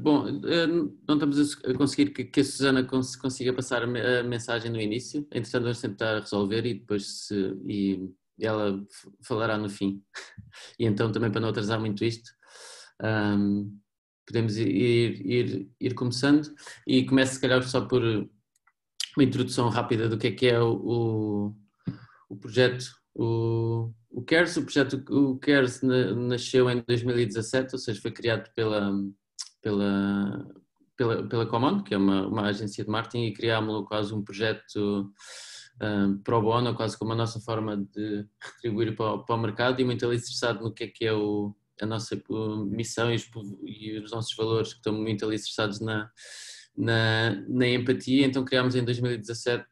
Bom, não estamos a conseguir que a Susana consiga passar a mensagem no início. Entretanto, vamos tentar resolver e depois ela falará no fim. E então, também para não atrasar muito isto, podemos ir começando. E começo, se calhar, só por uma introdução rápida do que é o projeto. O CARES, o projeto o CARES nasceu em 2017, ou seja, foi criado pela Common, que é uma agência de marketing, e criámos quase um projeto pro bono, quase como a nossa forma de retribuir para o mercado, e muito alicerçado no que é a nossa missão e os nossos valores, que estão muito alicerçados na empatia. Então criámos em 2017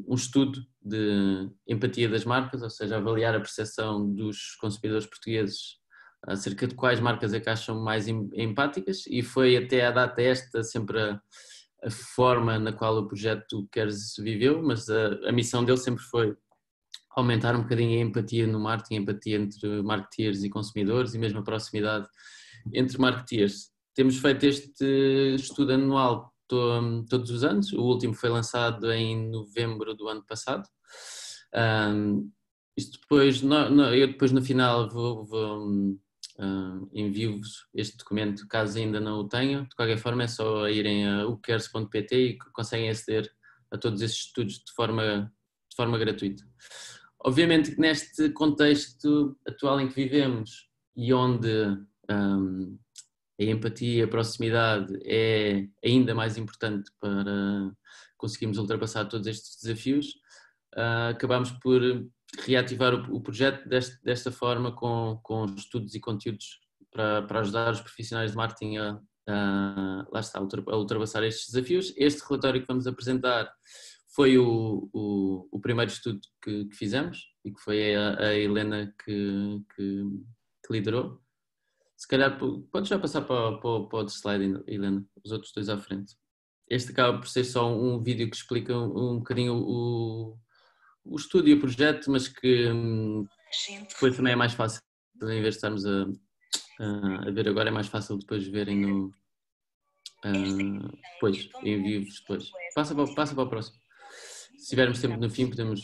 um estudo de empatia das marcas, ou seja, avaliar a percepção dos consumidores portugueses acerca de quais marcas é que acham mais empáticas, e foi até à data esta sempre a forma na qual o projeto Queres viveu, mas a missão dele sempre foi aumentar um bocadinho a empatia no marketing, a empatia entre marketeers e consumidores e mesmo a proximidade entre marketeers. Temos feito este estudo anual todos os anos, o último foi lançado em novembro do ano passado. Isto depois, eu depois no final vou envio-vos este documento, caso ainda não o tenham. De qualquer forma é só irem a ucares.pt e conseguem aceder a todos estes estudos de forma gratuita. Obviamente que neste contexto atual em que vivemos e onde a empatia, a proximidade é ainda mais importante para conseguirmos ultrapassar todos estes desafios, acabamos por reativar o projeto desta forma, com estudos e conteúdos para ajudar os profissionais de marketing lá está, a ultrapassar estes desafios. Este relatório que vamos apresentar foi o primeiro estudo que fizemos e que foi a Helena que liderou. Se calhar podes já passar para o outro slide, Helena, os outros dois à frente. Este acaba por ser só um vídeo que explica um bocadinho o estudo e o projeto, mas que depois também é mais fácil, em vez de estarmos a ver agora, é mais fácil depois verem depois, em vivos depois. Passa para o próximo. Se tivermos tempo no fim podemos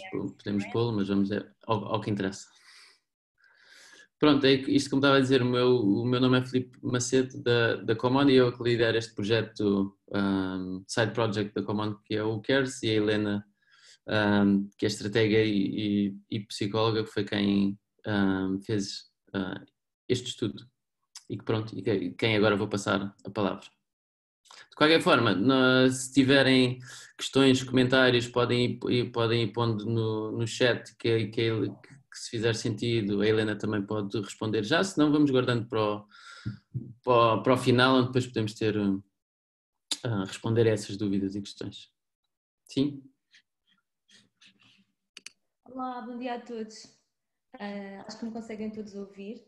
pô-lo, mas vamos ao que interessa. Pronto, é isto, como estava a dizer, o meu nome é Filipe Macedo, da Common, e eu que lidero este projeto side project da Common, que é o CARES, e a Helena, que é estratégia e psicóloga, que foi quem fez este estudo, e que pronto, e quem agora vou passar a palavra. De qualquer forma, se tiverem questões, comentários, podem ir pondo no chat, que se fizer sentido a Helena também pode responder já, senão vamos guardando para o final, onde depois podemos responder a essas dúvidas e questões. Sim? Olá, bom dia a todos. Acho que me conseguem todos ouvir.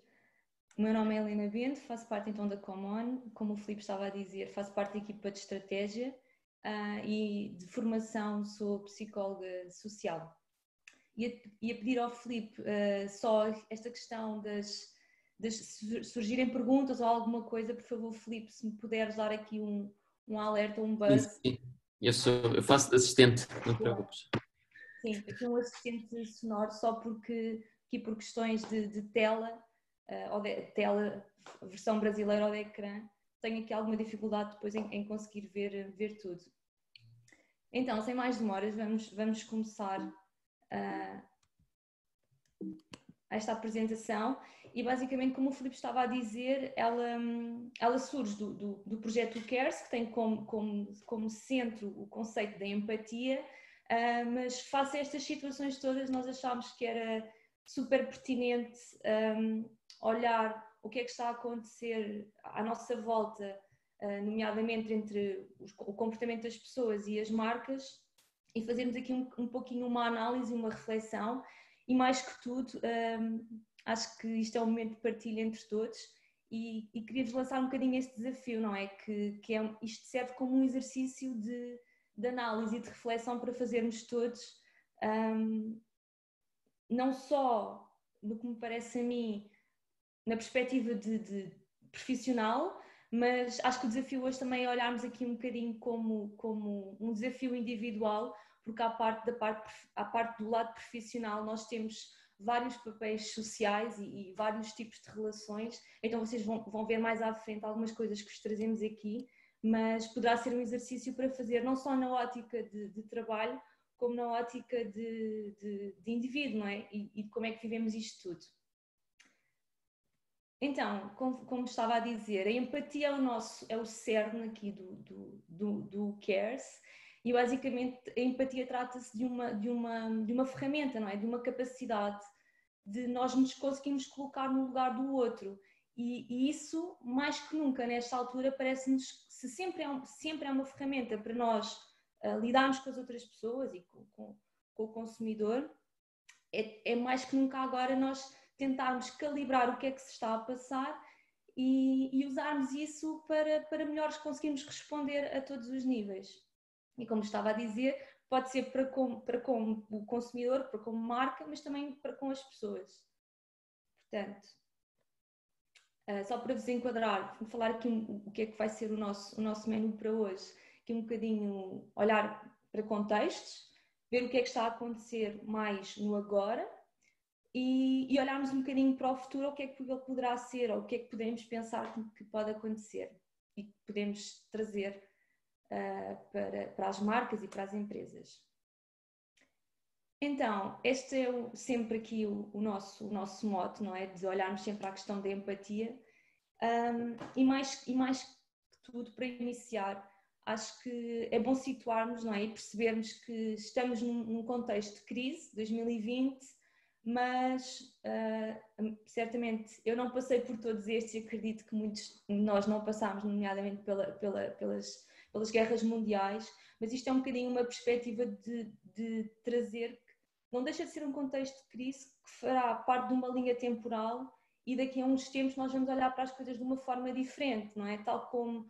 O meu nome é Helena Bento, faço parte então da Common. Como o Filipe estava a dizer, faço parte da equipa de estratégia e de formação sou psicóloga social. Ia pedir ao Filipe só esta questão das surgirem perguntas ou alguma coisa, por favor, Filipe, se me puderes dar aqui um alerta, um buzz. Sim. Eu faço de assistente, não te preocupes. Sim, aqui um assistente sonoro, só porque aqui por questões de tela, ou de tela, versão brasileira ou de ecrã, tenho aqui alguma dificuldade depois em conseguir ver tudo. Então, sem mais demoras, vamos começar esta apresentação e basicamente, como o Filipe estava a dizer, ela surge do projeto CARES, que tem como centro o conceito da empatia, mas face a estas situações todas nós achámos que era super pertinente olhar o que é que está a acontecer à nossa volta, nomeadamente entre o comportamento das pessoas e as marcas, e fazermos aqui um pouquinho uma análise, uma reflexão. E mais que tudo, acho que isto é um momento de partilha entre todos e queria-vos lançar um bocadinho este desafio, não é? Isto serve como um exercício de análise e de reflexão para fazermos todos, não só, no que me parece a mim, na perspectiva de profissional, mas acho que o desafio hoje também é olharmos aqui um bocadinho como um desafio individual, porque à parte do lado profissional nós temos vários papéis sociais e vários tipos de relações, então vocês vão ver mais à frente algumas coisas que vos trazemos aqui, mas poderá ser um exercício para fazer não só na ótica de trabalho, como na ótica de indivíduo, não é? E de como é que vivemos isto tudo. Então, como estava a dizer, a empatia é o cerne aqui do CARES, e basicamente a empatia trata-se de uma ferramenta, não é? De uma capacidade de nós nos conseguirmos colocar no lugar do outro. E isso, mais que nunca, nesta altura, parece-nos que sempre é uma ferramenta para nós lidarmos com as outras pessoas e com o consumidor, é mais que nunca agora nós tentarmos calibrar o que é que se está a passar e usarmos isso para melhor conseguirmos responder a todos os níveis. E como estava a dizer, pode ser para com o consumidor, para como marca, mas também para com as pessoas. Portanto, só para vos enquadrar, vou falar aqui o que é que vai ser o nosso menu para hoje, aqui um bocadinho olhar para contextos, ver o que é que está a acontecer mais no agora e olharmos um bocadinho para o futuro, o que é que ele poderá ser, ou o que é que podemos pensar que pode acontecer e que podemos trazer para as marcas e para as empresas. Então, este é sempre aqui o nosso mote, não é? De olharmos sempre à questão da empatia. E mais que tudo, para iniciar, acho que é bom situarmos, não é? E percebermos que estamos num contexto de crise, 2020, mas certamente eu não passei por todos estes e acredito que muitos de nós não passámos, nomeadamente pelas guerras mundiais, mas isto é um bocadinho uma perspectiva de trazer, não deixa de ser um contexto de crise que fará parte de uma linha temporal e daqui a uns tempos nós vamos olhar para as coisas de uma forma diferente, não é? Tal como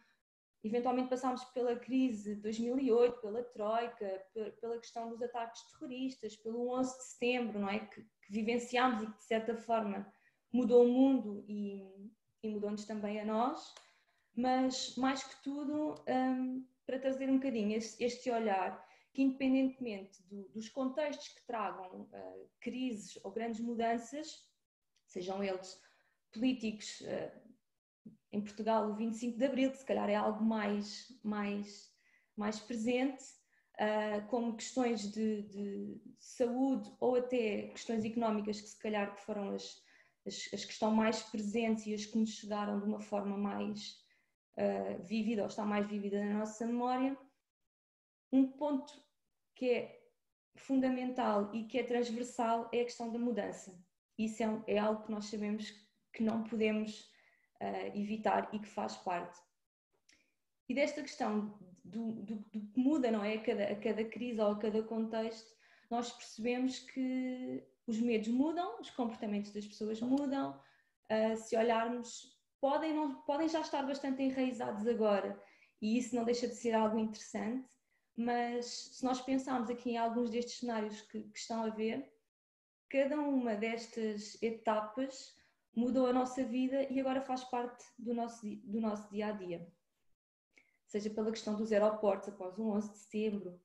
eventualmente passámos pela crise de 2008, pela Troika, pela questão dos ataques terroristas, pelo 11 de setembro, não é? Que vivenciámos e que de certa forma mudou o mundo e mudou-nos também a nós, mas mais que tudo para trazer um bocadinho este olhar que independentemente dos contextos que tragam crises ou grandes mudanças, sejam eles políticos, em Portugal o 25 de Abril, que se calhar é algo mais presente, como questões de saúde ou até questões económicas que se calhar que foram as que estão mais presentes e as que nos chegaram de uma forma mais vívida ou está mais vívida na nossa memória. Um ponto que é fundamental e que é transversal é a questão da mudança. Isso é algo que nós sabemos que não podemos evitar e que faz parte. E desta questão do que muda, não é? A cada crise ou a cada contexto, nós percebemos que os medos mudam, os comportamentos das pessoas mudam, se olharmos, podem já estar bastante enraizados agora, e isso não deixa de ser algo interessante, mas se nós pensarmos aqui em alguns destes cenários que estão a ver, cada uma destas etapas mudou a nossa vida e agora faz parte do nosso dia a dia. Seja pela questão dos aeroportos após o 11 de setembro,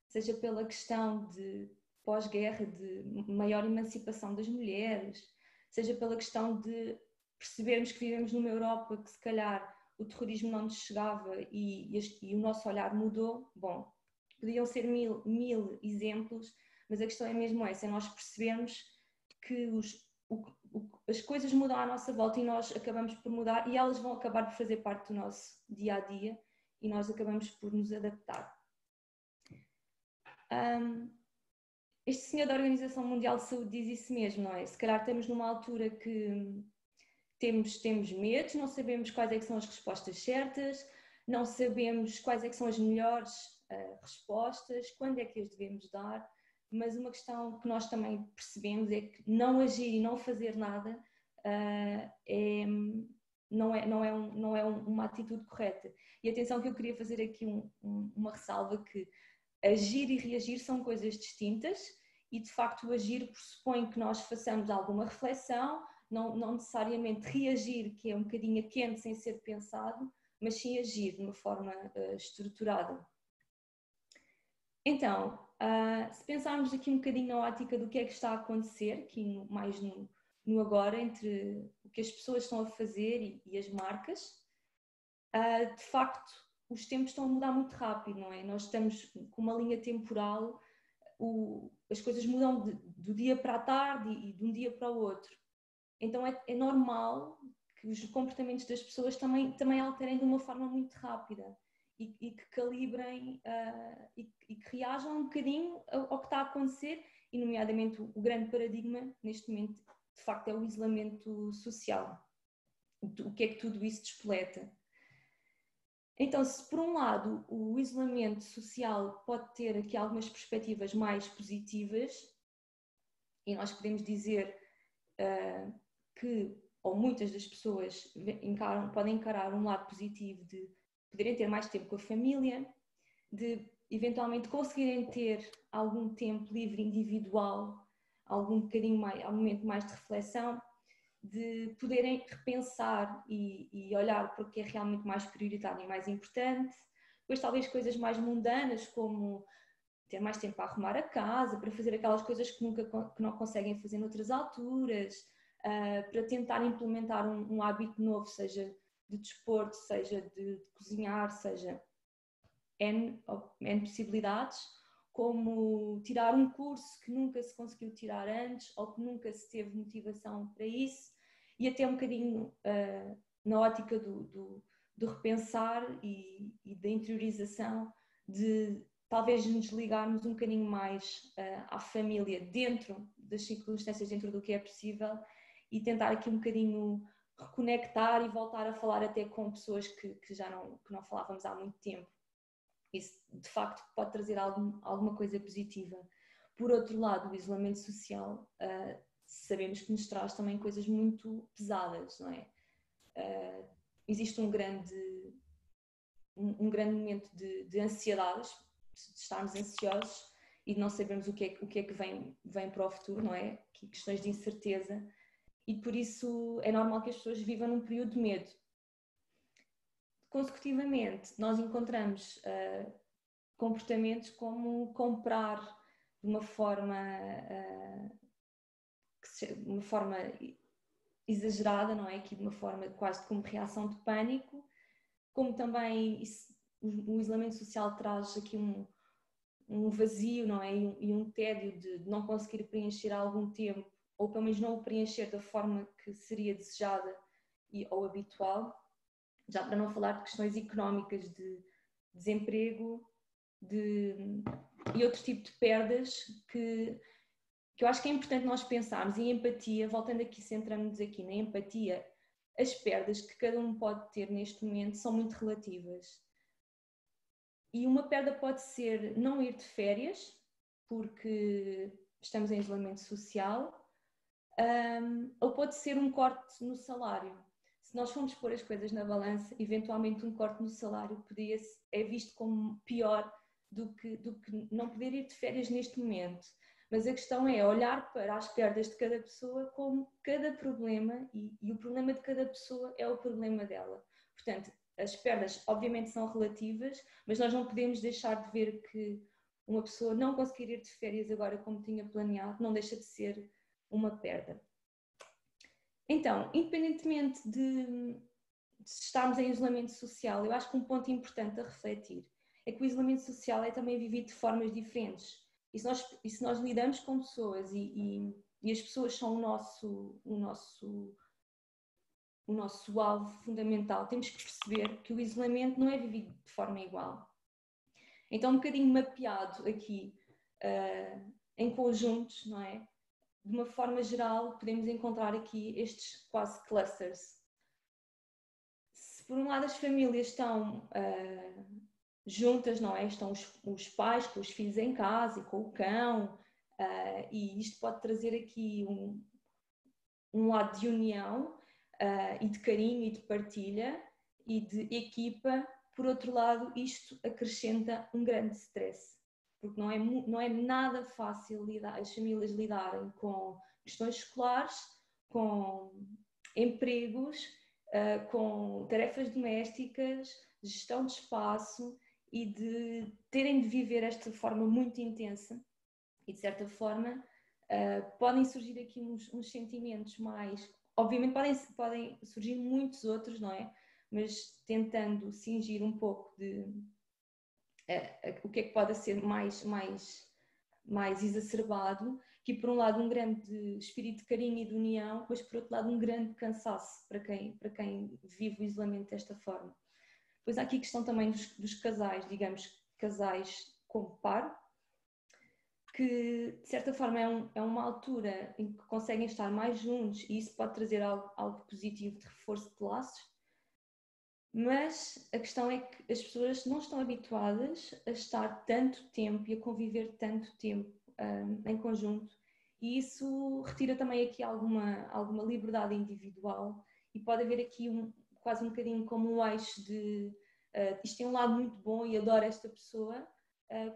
seja pela questão de pós-guerra, de maior emancipação das mulheres, seja pela questão de percebermos que vivemos numa Europa que se calhar o terrorismo não nos chegava e o nosso olhar mudou. Bom, podiam ser mil exemplos, mas a questão é mesmo essa, é nós percebermos que as coisas mudam à nossa volta e nós acabamos por mudar e elas vão acabar por fazer parte do nosso dia a dia e nós acabamos por nos adaptar. Este senhor da Organização Mundial de Saúde diz isso mesmo, não é? Se calhar estamos numa altura que temos medos, não sabemos quais é que são as respostas certas, não sabemos quais é que são as melhores respostas, quando é que as devemos dar, mas uma questão que nós também percebemos é que não agir e não fazer nada não é uma atitude correta. E atenção que eu queria fazer aqui uma ressalva que agir e reagir são coisas distintas e de facto o agir pressupõe que nós façamos alguma reflexão, não necessariamente reagir, que é um bocadinho a quente sem ser pensado, mas sim agir de uma forma estruturada. Então, se pensarmos aqui um bocadinho na ótica do que é que está a acontecer, aqui mais no agora, entre o que as pessoas estão a fazer e as marcas, de facto, os tempos estão a mudar muito rápido, não é? Nós estamos com uma linha temporal, as coisas mudam do dia para a tarde e de um dia para o outro. Então é normal que os comportamentos das pessoas também alterem de uma forma muito rápida e que calibrem e que reajam um bocadinho ao que está a acontecer, e nomeadamente o grande paradigma neste momento, de facto, é o isolamento social. O que é que tudo isso despoleta? Então, se por um lado o isolamento social pode ter aqui algumas perspectivas mais positivas, e nós podemos dizer que, ou muitas das pessoas podem encarar um lado positivo de poderem ter mais tempo com a família, de eventualmente conseguirem ter algum tempo livre individual, algum momento mais de reflexão, de poderem repensar e olhar para o que é realmente mais prioritário e mais importante. Depois talvez coisas mais mundanas, como ter mais tempo para arrumar a casa, para fazer aquelas coisas que não conseguem fazer noutras alturas, para tentar implementar um hábito novo, seja de desporto, seja de cozinhar, seja N possibilidades, como tirar um curso que nunca se conseguiu tirar antes ou que nunca se teve motivação para isso, e até um bocadinho na ótica do repensar e da interiorização, de talvez nos ligarmos um bocadinho mais à família dentro das circunstâncias, dentro do que é possível, e tentar aqui um bocadinho reconectar e voltar a falar até com pessoas que não falávamos há muito tempo. Isso, de facto, pode trazer alguma coisa positiva. Por outro lado, o isolamento social, sabemos que nos traz também coisas muito pesadas, não é? Existe um grande momento de ansiedades, de estarmos ansiosos e de não sabermos o que é que vem para o futuro, não é? Questões de incerteza, e por isso é normal que as pessoas vivam num período de medo. Consecutivamente, nós encontramos comportamentos como comprar de uma forma exagerada, não é? Aqui de uma forma quase como reação de pânico, como também o isolamento social traz aqui um vazio, não é? E um tédio de não conseguir preencher há algum tempo, ou pelo menos não o preencher da forma que seria desejada ou habitual, já para não falar de questões económicas, de desemprego e outro tipo de perdas que eu acho que é importante nós pensarmos. E empatia, voltando aqui, centrando-nos aqui na empatia, as perdas que cada um pode ter neste momento são muito relativas. E uma perda pode ser não ir de férias, porque estamos em isolamento social, ou pode ser um corte no salário. Se nós formos pôr as coisas na balança, eventualmente um corte no salário é visto como pior do que não poder ir de férias neste momento. Mas a questão é olhar para as perdas de cada pessoa como cada problema, e o problema de cada pessoa é o problema dela. Portanto, as perdas obviamente são relativas, mas nós não podemos deixar de ver que uma pessoa não conseguir ir de férias agora como tinha planeado não deixa de ser uma perda. Então, independentemente de estarmos em isolamento social, eu acho que um ponto importante a refletir é que o isolamento social é também vivido de formas diferentes. E se nós lidamos com pessoas e as pessoas são o nosso alvo fundamental, temos que perceber que o isolamento não é vivido de forma igual. Então, um bocadinho mapeado aqui em conjuntos, não é? De uma forma geral, podemos encontrar aqui estes quase clusters. Se por um lado as famílias estão juntas, não é? Estão os pais com os filhos em casa e com o cão, e isto pode trazer aqui um lado de união e de carinho e de partilha e de equipa. Por outro lado, isto acrescenta um grande stress, porque não é nada fácil as famílias lidarem com questões escolares, com empregos, com tarefas domésticas, gestão de espaço e de terem de viver esta forma muito intensa. E de certa forma podem surgir aqui uns sentimentos mais... Obviamente podem surgir muitos outros, não é? Mas tentando cingir um pouco de o que é que pode ser mais exacerbado, que por um lado um grande espírito de carinho e de união, mas por outro lado um grande cansaço para quem vive o isolamento desta forma. Depois há aqui a questão também dos casais, digamos, casais como par, que de certa forma é uma altura em que conseguem estar mais juntos e isso pode trazer algo positivo de reforço de laços, mas a questão é que as pessoas não estão habituadas a estar tanto tempo e a conviver tanto tempo em conjunto e isso retira também aqui alguma liberdade individual e pode haver aqui quase um bocadinho como um eixo de isto tem um lado muito bom e adoro esta pessoa,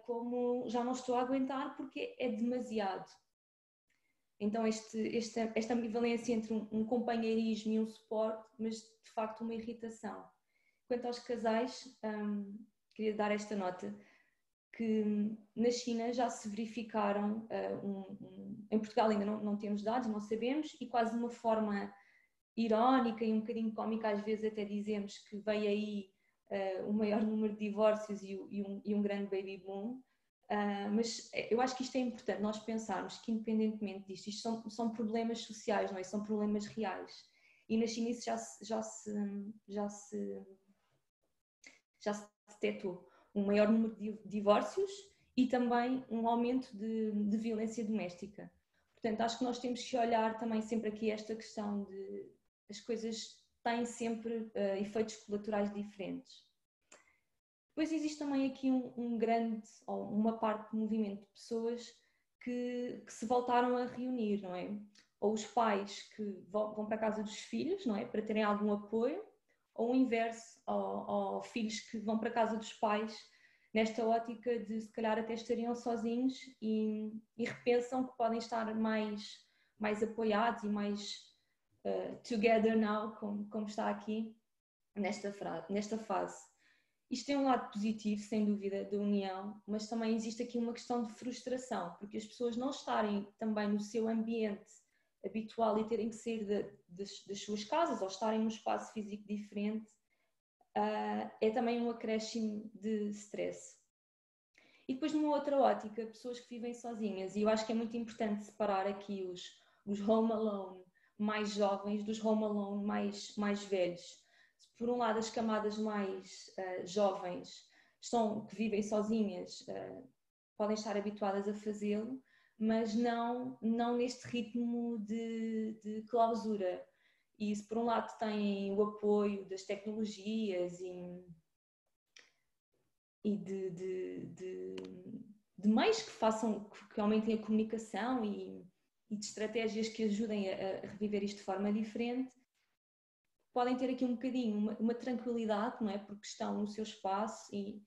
como já não estou a aguentar porque é demasiado. Então esta ambivalência entre um companheirismo e um suporte, mas de facto uma irritação. Quanto aos casais, queria dar esta nota, que na China já se verificaram, em Portugal ainda não temos dados, não sabemos, e quase de uma forma irónica e um bocadinho cómica, às vezes até dizemos que veio aí o maior número de divórcios e um grande baby boom, mas eu acho que isto é importante, nós pensarmos que independentemente disto, isto são problemas sociais, não é? São problemas reais, e na China isso já se detectou um maior número de divórcios e também um aumento de violência doméstica. Portanto, acho que nós temos que olhar também sempre aqui esta questão de as coisas têm sempre efeitos colaterais diferentes. Depois existe também aqui uma parte do movimento de pessoas que se voltaram a reunir, não é? Ou os pais que vão para a casa dos filhos, não é? Para terem algum apoio, ou o inverso, ou filhos que vão para a casa dos pais nesta ótica de se calhar até estariam sozinhos e repensam que podem estar mais apoiados e mais together now, como está aqui nesta fase. Isto tem um lado positivo, sem dúvida, da união, mas também existe aqui uma questão de frustração, porque as pessoas não estarem também no seu ambiente habitual e terem que sair das suas casas ou estarem num espaço físico diferente, é também um acréscimo de stress. E depois, numa outra ótica, pessoas que vivem sozinhas, e eu acho que é muito importante separar aqui os home alone mais jovens dos home alone mais velhos. Por um lado, as camadas mais jovens que vivem sozinhas podem estar habituadas a fazê-lo, mas não neste ritmo de clausura. E isso, por um lado, tem o apoio das tecnologias e de meios que aumentem a comunicação e de estratégias que ajudem a reviver isto de forma diferente. Podem ter aqui um bocadinho uma tranquilidade, não é? Porque estão no seu espaço e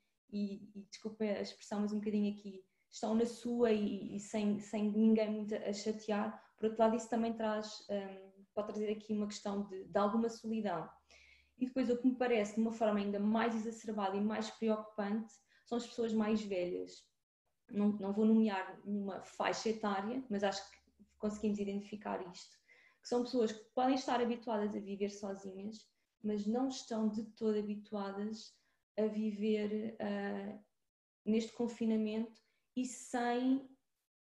desculpem a expressão, mas um bocadinho aqui, estão na sua e sem ninguém muito a chatear. Por outro lado, isso também pode trazer aqui uma questão de alguma solidão. E depois o que me parece de uma forma ainda mais exacerbada e mais preocupante são as pessoas mais velhas. Não vou nomear nenhuma faixa etária, mas acho que conseguimos identificar isto. Que são pessoas que podem estar habituadas a viver sozinhas, mas não estão de todo habituadas a viver neste confinamento e sem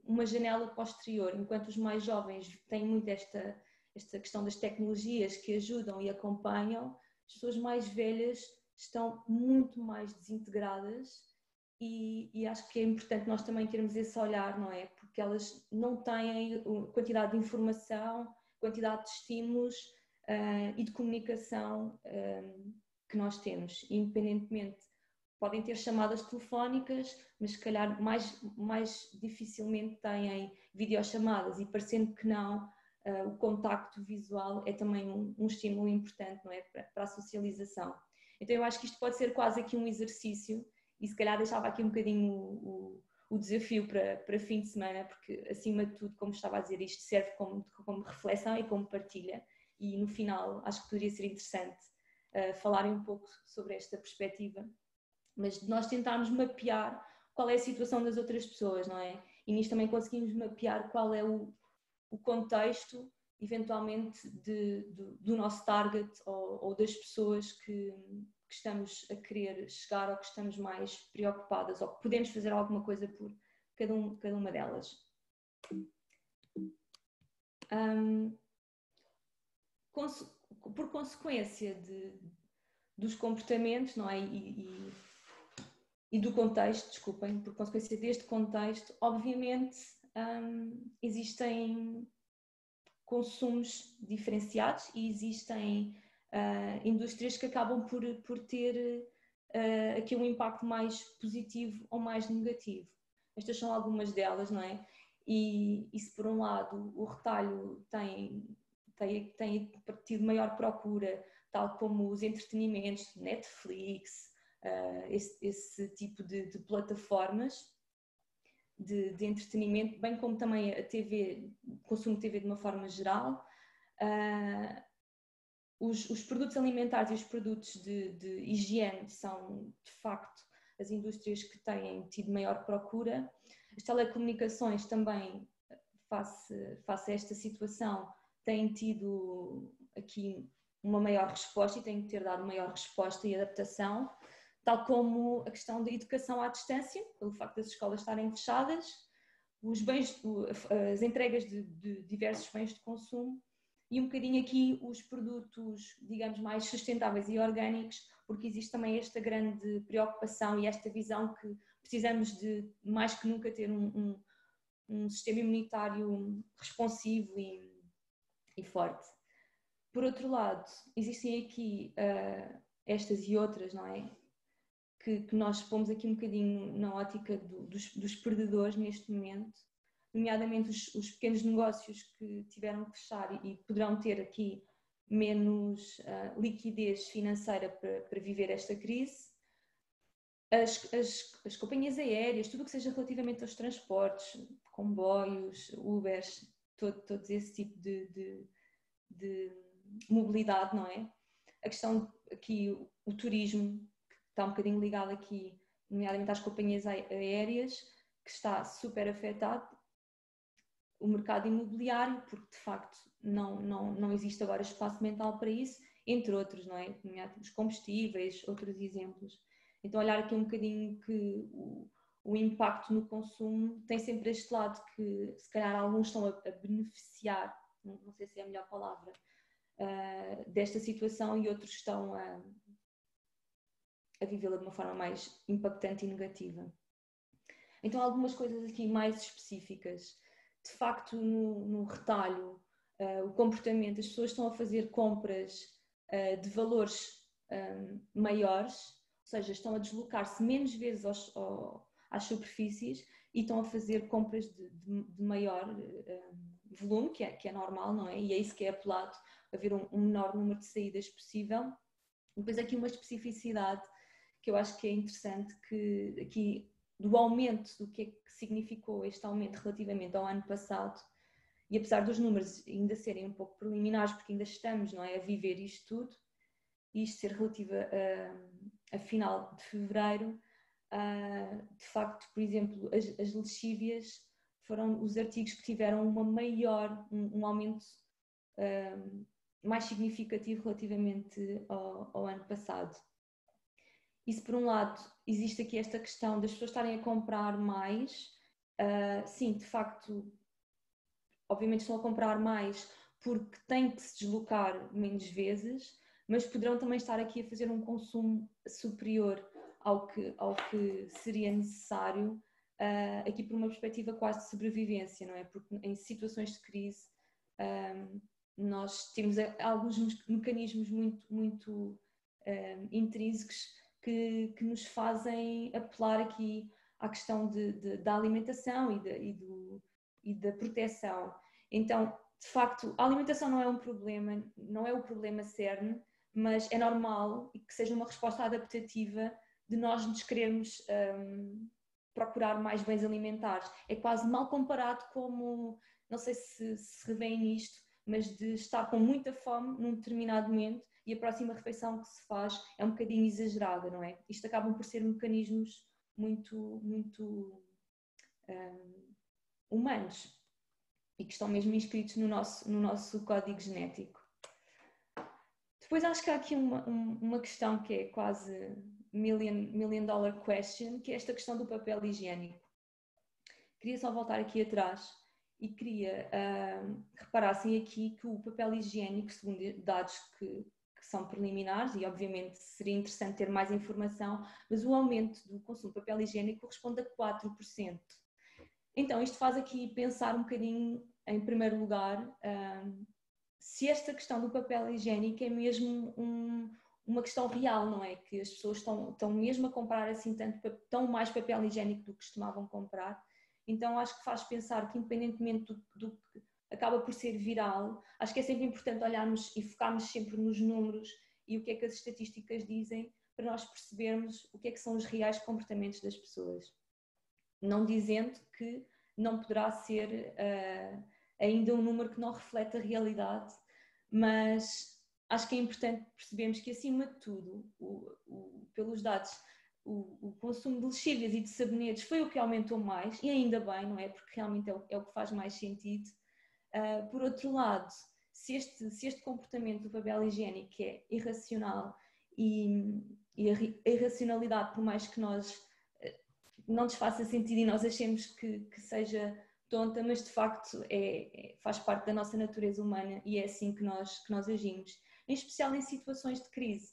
uma janela posterior, enquanto os mais jovens têm muito esta questão das tecnologias que ajudam e acompanham, as pessoas mais velhas estão muito mais desintegradas e acho que é importante nós também termos esse olhar, não é? Porque elas não têm a quantidade de informação, quantidade de estímulos e de comunicação que nós temos, independentemente. Podem ter chamadas telefónicas, mas se calhar mais dificilmente têm videochamadas e parecendo que não, o contacto visual é também um estímulo importante, não é? Para a socialização. Então eu acho que isto pode ser quase aqui um exercício e se calhar deixava aqui um bocadinho o desafio para fim de semana, porque acima de tudo, como estava a dizer, isto serve como reflexão e como partilha, e no final acho que poderia ser interessante falarem um pouco sobre esta perspectiva, mas de nós tentarmos mapear qual é a situação das outras pessoas, não é? E nisto também conseguimos mapear qual é o contexto, eventualmente, do nosso target ou das pessoas que estamos a querer chegar ou que estamos mais preocupadas ou que podemos fazer alguma coisa por cada uma delas. Por consequência dos comportamentos, não é? E do contexto, desculpem, por consequência deste contexto, obviamente existem consumos diferenciados e existem indústrias que acabam por ter aqui um impacto mais positivo ou mais negativo. Estas são algumas delas, não é? E se por um lado o retalho tem tido maior procura, tal como os entretenimentos, Netflix, esse tipo de plataformas de entretenimento, bem como também a TV, o consumo de TV de uma forma geral, os produtos alimentares e os produtos de higiene são, de facto, as indústrias que têm tido maior procura. As telecomunicações também, face a esta situação, têm tido aqui uma maior resposta e têm que ter dado maior resposta e adaptação, tal como a questão da educação à distância, pelo facto das escolas estarem fechadas, as entregas de diversos bens de consumo e um bocadinho aqui os produtos, digamos, mais sustentáveis e orgânicos, porque existe também esta grande preocupação e esta visão que precisamos de, mais que nunca, ter um sistema imunitário responsivo e forte. Por outro lado, existem aqui estas e outras, não é? Que nós pomos aqui um bocadinho na ótica dos perdedores neste momento, nomeadamente os pequenos negócios que tiveram que fechar e poderão ter aqui menos liquidez financeira para viver esta crise. As companhias aéreas, tudo o que seja relativamente aos transportes, comboios, Ubers, todo esse tipo de mobilidade, não é? A questão aqui, o turismo, que está um bocadinho ligado aqui, nomeadamente às companhias aéreas, que está super afetado. O mercado imobiliário, porque de facto não existe agora espaço mental para isso, entre outros, não é? Os combustíveis, outros exemplos. Então olhar aqui um bocadinho que o impacto no consumo tem sempre este lado que se calhar alguns estão a beneficiar, não sei se é a melhor palavra, desta situação e outros estão a vivê-la de uma forma mais impactante e negativa. Então algumas coisas aqui mais específicas. De facto, no retalho, o comportamento, as pessoas estão a fazer compras de valores maiores, ou seja, estão a deslocar-se menos vezes às superfícies e estão a fazer compras de maior volume, que é normal, não é? E é isso que é apelado, haver um menor número de saídas possível. Depois aqui uma especificidade que eu acho que é interessante, que aqui do aumento, do que é que significou este aumento relativamente ao ano passado, e apesar dos números ainda serem um pouco preliminares, porque ainda estamos, não é, a viver isto tudo, e isto ser relativo a final de fevereiro, de facto, por exemplo, as lexívias foram os artigos que tiveram um aumento mais significativo relativamente ao ano passado. Isso, por um lado, existe aqui esta questão das pessoas estarem a comprar mais. Sim, de facto, obviamente estão a comprar mais porque têm que se deslocar menos vezes, mas poderão também estar aqui a fazer um consumo superior ao que seria necessário, aqui por uma perspectiva quase de sobrevivência, não é? Porque em situações de crise nós temos alguns mecanismos muito intrínsecos que nos fazem apelar aqui à questão da alimentação e da proteção. Então, de facto, a alimentação não é um problema, não é o problema cerne, mas é normal que seja uma resposta adaptativa de nós nos querermos procurar mais bens alimentares. É quase mal comparado como, não sei se revêem nisto, mas de estar com muita fome num determinado momento e a próxima refeição que se faz é um bocadinho exagerada, não é? Isto acabam por ser mecanismos muito humanos e que estão mesmo inscritos no nosso código genético. Depois acho que há aqui uma questão que é quase million dollar question, que é esta questão do papel higiênico. Queria só voltar aqui atrás e queria reparassem aqui que o papel higiênico, segundo dados que são preliminares, e obviamente seria interessante ter mais informação, mas o aumento do consumo de papel higiênico corresponde a 4%. Então isto faz aqui pensar um bocadinho, em primeiro lugar, se esta questão do papel higiênico é mesmo uma questão real, não é? Que as pessoas estão mesmo a comprar assim tão mais papel higiênico do que costumavam comprar. Então acho que faz pensar que, independentemente do que acaba por ser viral, acho que é sempre importante olharmos e focarmos sempre nos números e o que é que as estatísticas dizem para nós percebermos o que é que são os reais comportamentos das pessoas. Não dizendo que não poderá ser ainda um número que não reflete a realidade, mas acho que é importante percebermos que, acima de tudo, pelos dados, o consumo de lexívias e de sabonetes foi o que aumentou mais, e ainda bem, não é? Porque realmente é o que faz mais sentido. Por outro lado, se este comportamento do papel higiênico é irracional e a irracionalidade, por mais que nós não nos faça sentido e nós achemos que seja tonta, mas de facto faz parte da nossa natureza humana e é assim que nós agimos, em especial em situações de crise.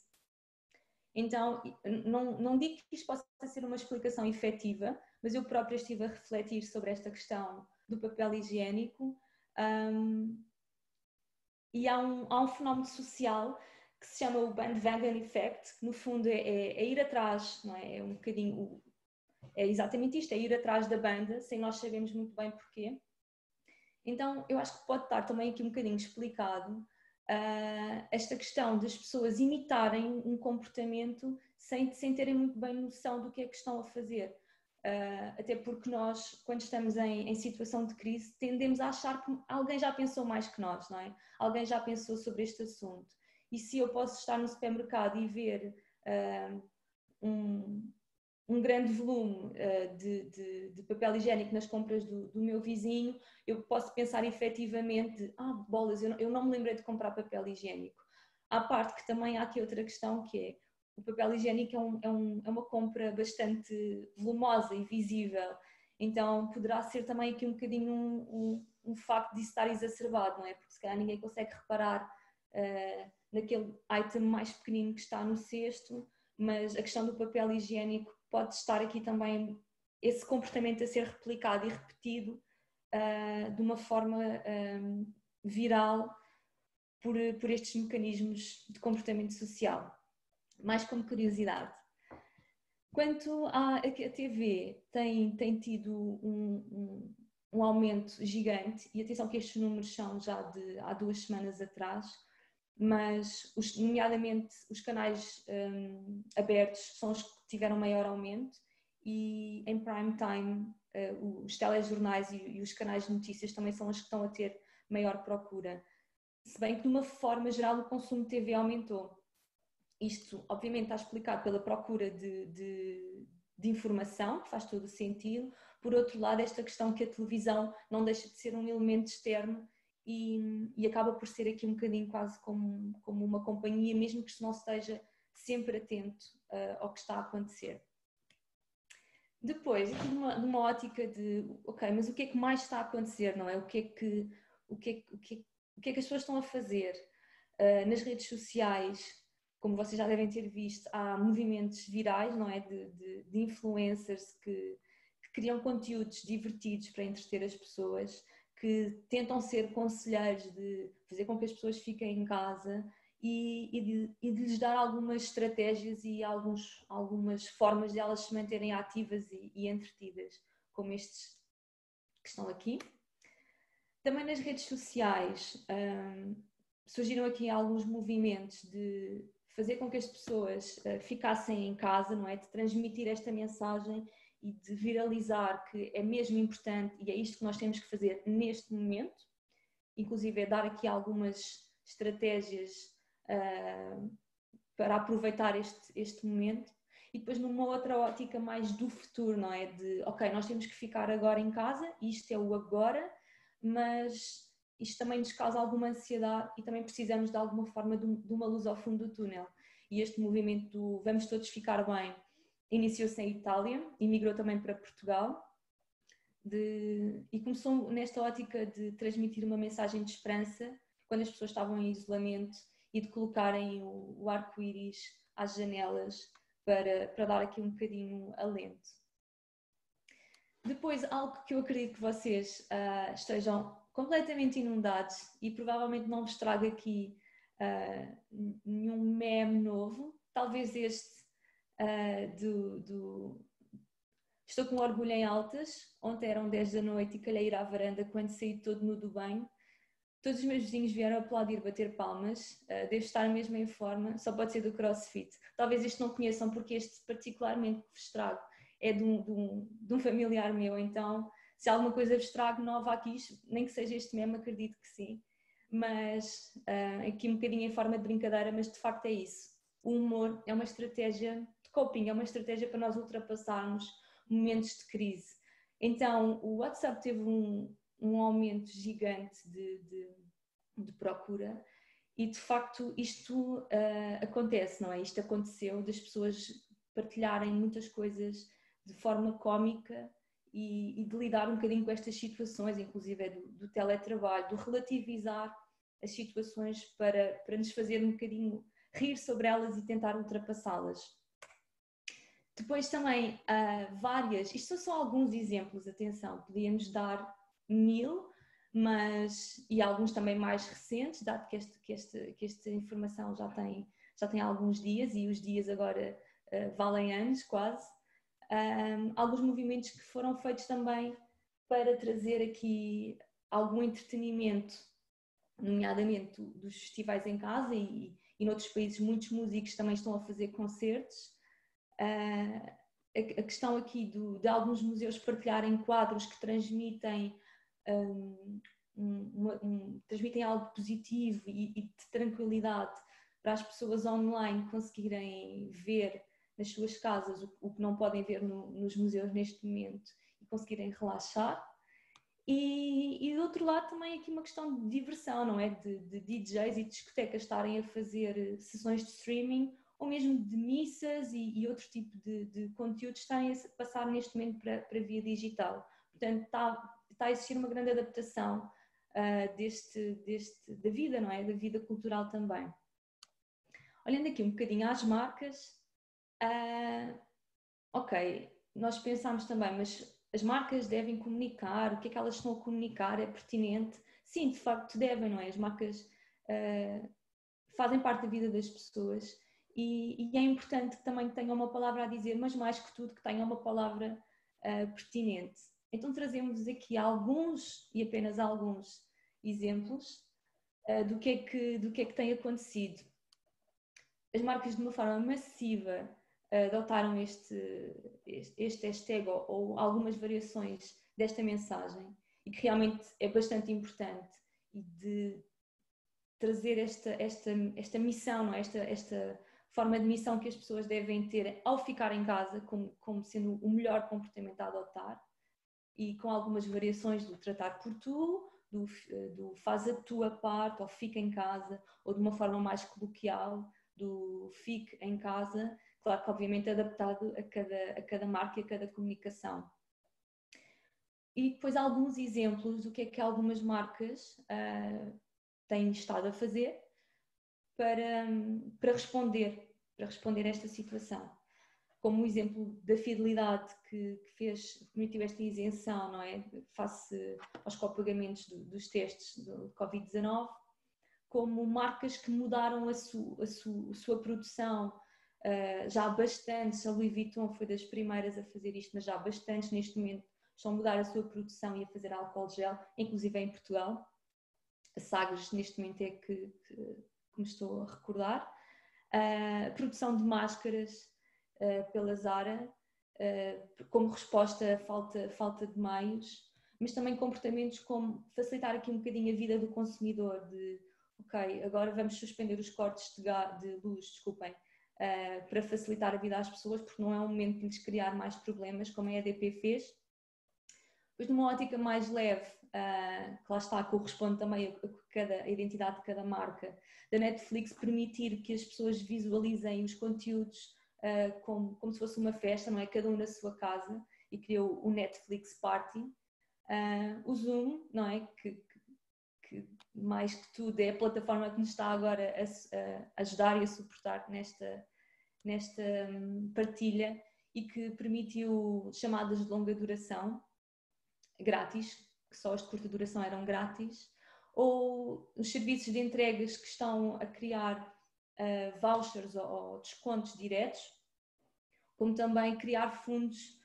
Então, não digo que isto possa ser uma explicação efetiva, mas eu própria estive a refletir sobre esta questão do papel higiênico e há um fenómeno social que se chama o bandwagon effect, que no fundo é ir atrás, não é? É um bocadinho... É exatamente isto, é ir atrás da banda, sem nós sabermos muito bem porquê. Então, eu acho que pode estar também aqui um bocadinho explicado esta questão das pessoas imitarem um comportamento sem terem muito bem noção do que é que estão a fazer. Até porque nós, quando estamos em situação de crise, tendemos a achar que alguém já pensou mais que nós, não é? Alguém já pensou sobre este assunto. E se eu posso estar no supermercado e ver um grande volume de papel higiênico nas compras do meu vizinho, eu posso pensar efetivamente, bolas, eu não me lembrei de comprar papel higiênico. À parte que também há aqui outra questão, que é o papel higiênico é uma compra bastante volumosa e visível, então poderá ser também aqui um bocadinho um facto de estar exacerbado, não é? Porque se calhar ninguém consegue reparar naquele item mais pequenino que está no cesto, mas a questão do papel higiênico pode estar aqui também esse comportamento a ser replicado e repetido de uma forma viral por estes mecanismos de comportamento social. Mais como curiosidade. Quanto à TV, tem tido um aumento gigante, e atenção que estes números são já de há 2 semanas atrás, mas nomeadamente os canais abertos são os que tiveram maior aumento e em prime time os telejornais e os canais de notícias também são os que estão a ter maior procura. Se bem que de uma forma geral o consumo de TV aumentou. Isto obviamente está explicado pela procura de informação, que faz todo o sentido. Por outro lado, esta questão que a televisão não deixa de ser um elemento externo e acaba por ser aqui um bocadinho quase como uma companhia, mesmo que se não esteja sempre atento ao que está a acontecer. Depois, aqui numa ótica de, ok, mas o que é que mais está a acontecer, não é? O que é que as pessoas estão a fazer? Nas redes sociais, como vocês já devem ter visto, há movimentos virais, não é? De influencers que criam conteúdos divertidos para entreter as pessoas, que tentam ser conselheiros de fazer com que as pessoas fiquem em casa e de lhes dar algumas estratégias e algumas formas de elas se manterem ativas e entretidas, como estes que estão aqui. Também nas redes sociais surgiram aqui alguns movimentos de fazer com que as pessoas ficassem em casa, não é? De transmitir esta mensagem e de viralizar que é mesmo importante e é isto que nós temos que fazer neste momento, inclusive é dar aqui algumas estratégias para aproveitar este momento. E depois numa outra ótica mais do futuro, não é? De, ok, nós temos que ficar agora em casa, isto é o agora, mas isto também nos causa alguma ansiedade e também precisamos de alguma forma de uma luz ao fundo do túnel. E este movimento do vamos todos ficar bem iniciou-se em Itália e migrou também para Portugal e começou nesta ótica de transmitir uma mensagem de esperança quando as pessoas estavam em isolamento e de colocarem o arco-íris às janelas para dar aqui um bocadinho alento. Depois, algo que eu acredito que vocês estejam completamente inundados e provavelmente não vos trago aqui nenhum meme novo, talvez este Estou com orgulho em altas, ontem eram 10 da noite e calhei ir à varanda quando saí todo nu do banho. Todos os meus vizinhos vieram aplaudir, bater palmas, devo estar mesmo em forma, só pode ser do CrossFit. Talvez este não conheçam porque este particularmente que vos trago é de um familiar meu, então se alguma coisa vos trago nova aqui, nem que seja este mesmo, acredito que sim. Mas aqui um bocadinho em forma de brincadeira, mas de facto é isso. O humor é uma estratégia de coping, é uma estratégia para nós ultrapassarmos momentos de crise. Então o WhatsApp teve um aumento gigante de procura e de facto isto acontece, não é? Isto aconteceu das pessoas partilharem muitas coisas de forma cómica e de lidar um bocadinho com estas situações, inclusive do teletrabalho, do relativizar as situações para nos fazer um bocadinho rir sobre elas e tentar ultrapassá-las. Depois também isto são só alguns exemplos, atenção, podíamos dar 1000, e alguns também mais recentes, dado que esta informação já tem alguns dias e os dias agora valem anos quase. Alguns movimentos que foram feitos também para trazer aqui algum entretenimento, nomeadamente dos festivais em casa e noutros países muitos músicos também estão a fazer concertos. A questão aqui de alguns museus partilharem quadros que transmitem transmitem algo positivo e de tranquilidade para as pessoas online conseguirem ver nas suas casas o que não podem ver nos museus neste momento e conseguirem relaxar. E do outro lado também aqui uma questão de diversão, não é? De DJs e discotecas estarem a fazer sessões de streaming ou mesmo de missas e outro tipo de conteúdos estarem a passar neste momento para via digital. Portanto, está a existir uma grande adaptação da vida, não é? Da vida cultural também. Olhando aqui um bocadinho às marcas, ok, nós pensámos também, mas as marcas devem comunicar, o que é que elas estão a comunicar é pertinente? Sim, de facto devem, não é? As marcas fazem parte da vida das pessoas e é importante que também tenham uma palavra a dizer, mas mais que tudo que tenham uma palavra pertinente. Então trazemos aqui alguns, e apenas alguns, exemplos do que é que tem acontecido. As marcas de uma forma massiva adotaram este hashtag ou algumas variações desta mensagem e que realmente é bastante importante e de trazer esta missão, não é? esta forma de missão que as pessoas devem ter ao ficar em casa como sendo o melhor comportamento a adotar e com algumas variações do tratar por tu, do faz a tua parte ou fica em casa ou de uma forma mais coloquial do fique em casa, claro que obviamente adaptado a cada marca e a cada comunicação. E depois alguns exemplos do que é que algumas marcas têm estado a fazer para responder a esta situação. Como o exemplo da fidelidade que permitiu esta isenção, não é? Face aos copagamentos dos testes do Covid-19, como marcas que mudaram a sua produção já há bastantes, a Louis Vuitton foi das primeiras a fazer isto, mas já há bastantes neste momento estão a mudar a sua produção e a fazer álcool gel, inclusive em Portugal. A Sagres neste momento é que me estou a recordar. A produção de máscaras pela Zara como resposta à falta de meios, mas também comportamentos como facilitar aqui um bocadinho a vida do consumidor, de ok, agora vamos suspender os cortes de luz, desculpem, para facilitar a vida às pessoas, porque não é um momento de lhes criar mais problemas, como a EDP fez. Depois, numa ótica mais leve, que lá está, corresponde também a identidade de cada marca, da Netflix permitir que as pessoas visualizem os conteúdos como se fosse uma festa, não é? Cada um na sua casa, e criou o Netflix Party. O Zoom, não é? Que mais que tudo é a plataforma que nos está agora a ajudar e a suportar nesta partilha, e que permitiu chamadas de longa duração grátis, que só as de curta duração eram grátis, ou os serviços de entregas que estão a criar vouchers ou descontos diretos, como também criar fundos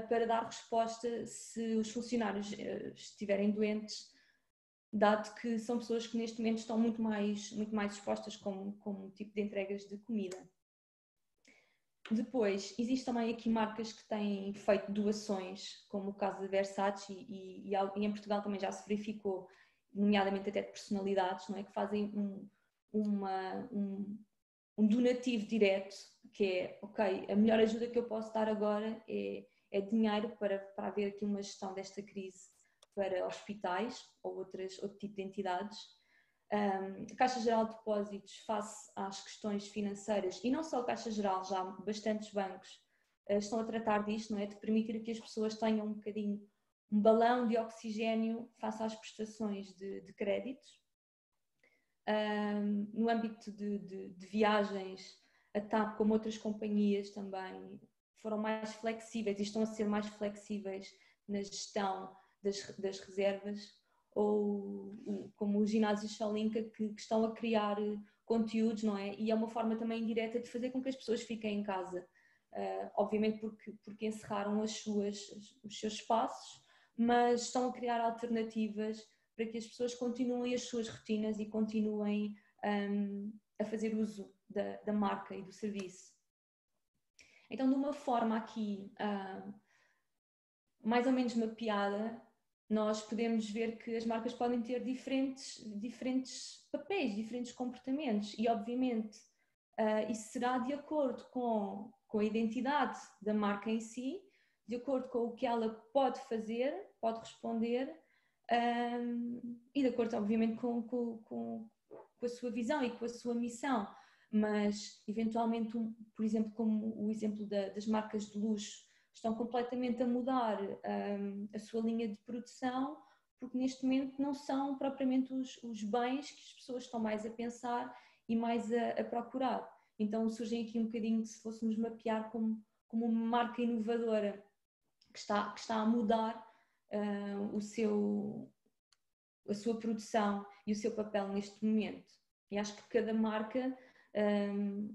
para dar resposta se os funcionários estiverem doentes, dado que são pessoas que neste momento estão muito mais expostas como tipo de entregas de comida. Depois, existe também aqui marcas que têm feito doações, como o caso da Versace, e em Portugal também já se verificou, nomeadamente até de personalidades, não é? Que fazem um donativo direto, que é, ok, a melhor ajuda que eu posso dar agora é dinheiro para haver aqui uma gestão desta crise para hospitais ou outro tipo de entidades. A Caixa Geral de Depósitos, face às questões financeiras, e não só a Caixa Geral, já bastantes bancos estão a tratar disto, não é? De permitir que as pessoas tenham um bocadinho um balão de oxigénio face às prestações de créditos. No âmbito de viagens, a TAP, como outras companhias, também foram mais flexíveis e estão a ser mais flexíveis na gestão das reservas, ou como os ginásios Solinka, que estão a criar conteúdos, não é? E é uma forma também indireta de fazer com que as pessoas fiquem em casa. Obviamente porque encerraram os seus espaços, mas estão a criar alternativas para que as pessoas continuem as suas rotinas e continuem a fazer uso da marca e do serviço. Então, de uma forma aqui mais ou menos mapeada, nós podemos ver que as marcas podem ter diferentes papéis, diferentes comportamentos, e obviamente isso será de acordo com a identidade da marca em si, de acordo com o que ela pode fazer, pode responder, e de acordo obviamente com a sua visão e com a sua missão. Mas eventualmente, por exemplo, como o exemplo das marcas de luxo, estão completamente a mudar a sua linha de produção, porque neste momento não são propriamente os bens que as pessoas estão mais a pensar e mais a procurar. Então surgem aqui um bocadinho, se fôssemos mapear como uma marca inovadora que está a mudar a sua produção e o seu papel neste momento. E acho que cada marca,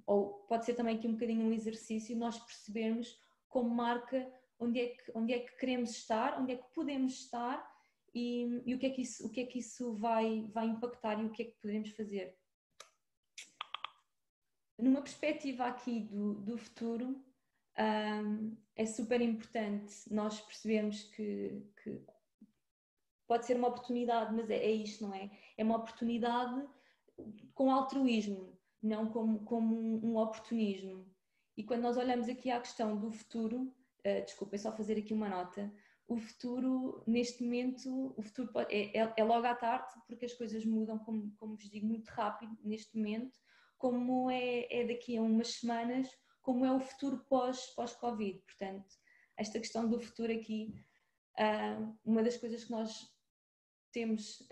ou pode ser também aqui um bocadinho um exercício, nós percebermos como marca onde é que queremos estar, onde é que podemos estar, e o que é que isso vai impactar e o que é que poderemos fazer. Numa perspectiva aqui do futuro, é super importante nós percebermos que pode ser uma oportunidade, mas é isto, não é? É uma oportunidade com altruísmo, não como um oportunismo. E quando nós olhamos aqui à questão do futuro, desculpem, só fazer aqui uma nota, o futuro, neste momento, o futuro é logo à tarde, porque as coisas mudam, como vos digo, muito rápido neste momento, como é daqui a umas semanas, como é o futuro pós-Covid. Portanto, esta questão do futuro aqui, uma das coisas que nós temos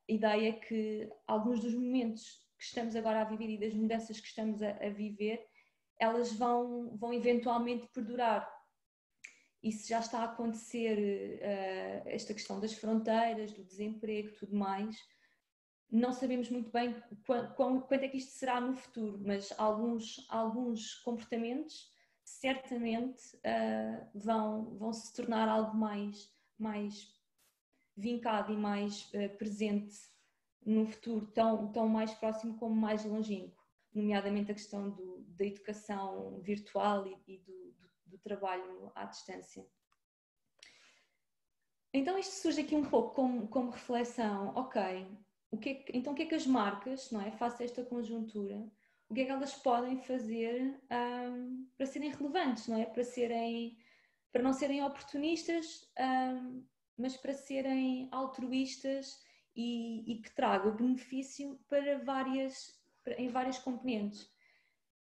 ideia é que alguns dos momentos que estamos agora a viver e das mudanças que estamos a viver, elas vão eventualmente perdurar. Isso já está a acontecer, esta questão das fronteiras, do desemprego, tudo mais. Não sabemos muito bem quanto é que isto será no futuro, mas alguns comportamentos certamente vão se tornar algo mais vincado e mais presente num futuro tão mais próximo como mais longínquo, nomeadamente a questão da educação virtual e do trabalho à distância. Então isto surge aqui um pouco como reflexão, ok, então o que é que as marcas, não é, face a esta conjuntura, o que é que elas podem fazer para serem relevantes, não é? Para não serem oportunistas, mas para serem altruístas e que tragam benefício em várias componentes.